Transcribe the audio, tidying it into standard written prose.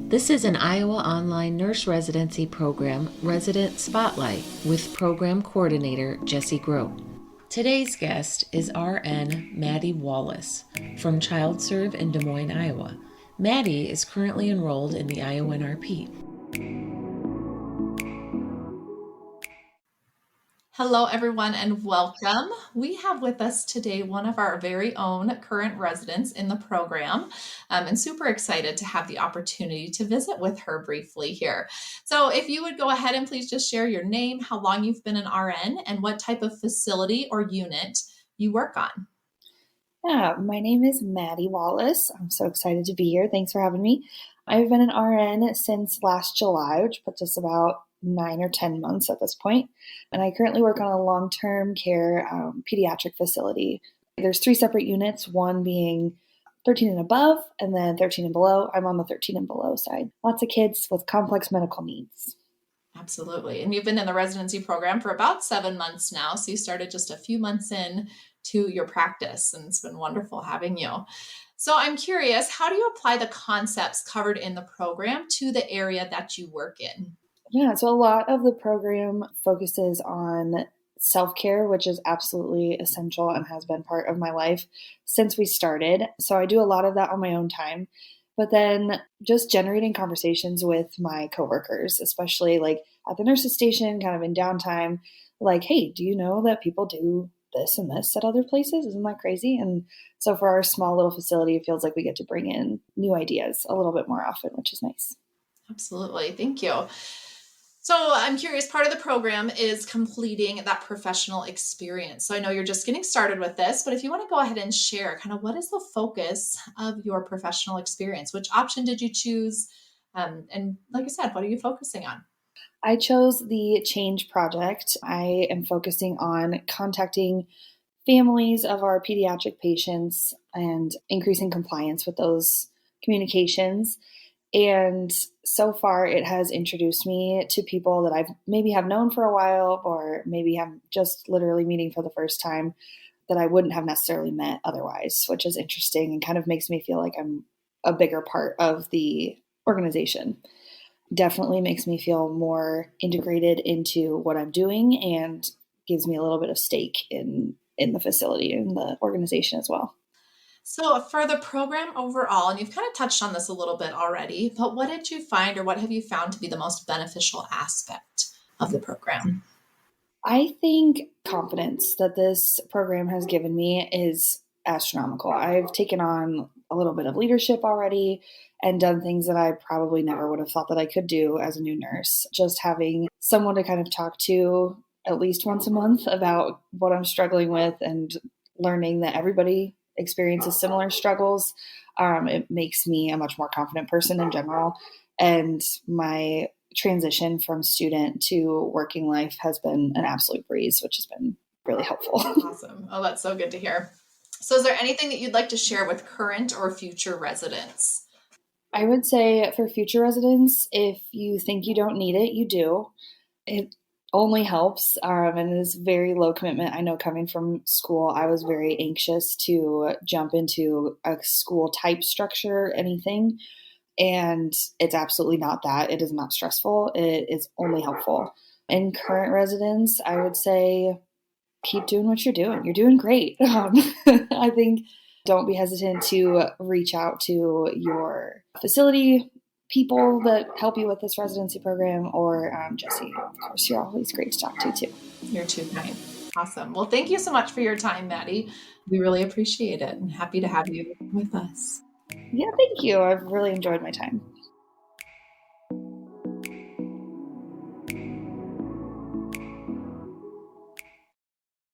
This is an Iowa Online Nurse Residency Program Resident Spotlight with Program Coordinator Jessi Grote. Today's guest is RN Madi Wallace from ChildServe in Des Moines, Iowa. Madi is currently enrolled in the IONRP. Hello, everyone, and welcome. We have with us today one of our very own current residents in the program, and super excited to have the opportunity to visit with her briefly here. So if you would go ahead and please just share your name, how long you've been an RN, and what type of facility or unit you work on. Yeah, my name is Madi Wallace. I'm so excited to be here. Thanks for having me. I've been an RN since last July, which puts us about 9 or 10 months at this point. And I currently work on a long-term care pediatric facility. There's 3 separate units, one being 13 and above, and then 13 and below. I'm on the 13 and below side. Lots of kids with complex medical needs. Absolutely. And you've been in the residency program for about 7 months now. So you started just a few months in to your practice, and it's been wonderful having you. So I'm curious, how do you apply the concepts covered in the program to the area that you work in? Yeah, so a lot of the program focuses on self-care, which is absolutely essential and has been part of my life since we started. So I do a lot of that on my own time. But then just generating conversations with my coworkers, especially like at the nurse's station, kind of in downtime, like, hey, do you know that people do this and this at other places? Isn't that crazy? And so for our small little facility, it feels like we get to bring in new ideas a little bit more often, which is nice. Absolutely. Thank you. So I'm curious, part of the program is completing that professional experience. So I know you're just getting started with this, but if you want to go ahead and share kind of what is the focus of your professional experience? Which option did you choose? And like I said, what are you focusing on? I chose the Change Project. I am focusing on contacting families of our pediatric patients and increasing compliance with those communications. And so far, it has introduced me to people that I've maybe have known for a while, or maybe have just literally meeting for the first time that I wouldn't have necessarily met otherwise, which is interesting and kind of makes me feel like I'm a bigger part of the organization. Definitely makes me feel more integrated into what I'm doing and gives me a little bit of stake in the facility and the organization as well. So for the program overall, and you've kind of touched on this a little bit already, but what did you find or what have you found to be the most beneficial aspect of the program? I think confidence that this program has given me is astronomical. I've taken on a little bit of leadership already and done things that I probably never would have thought that I could do as a new nurse. Just having someone to kind of talk to at least once a month about what I'm struggling with and learning that everybody experiences similar struggles, it makes me a much more confident person in general. And my transition from student to working life has been an absolute breeze, which has been really helpful. Awesome. Oh, that's so good to hear. So is there anything that you'd like to share with current or future residents? I would say for future residents, if you think you don't need it, you do. It only helps, and it is very low commitment. I know coming from school, I was very anxious to jump into a school type structure, anything, and it's absolutely not that. It is not stressful. It is only helpful. In current residents, I would say keep doing what you're doing. You're doing great. I think don't be hesitant to reach out to your facility people that help you with this residency program, or Jessi. Of course, you're always great to talk to too. You're too kind. Awesome. Well, thank you so much for your time, Madi. We really appreciate it and happy to have you with us. Yeah, thank you. I've really enjoyed my time.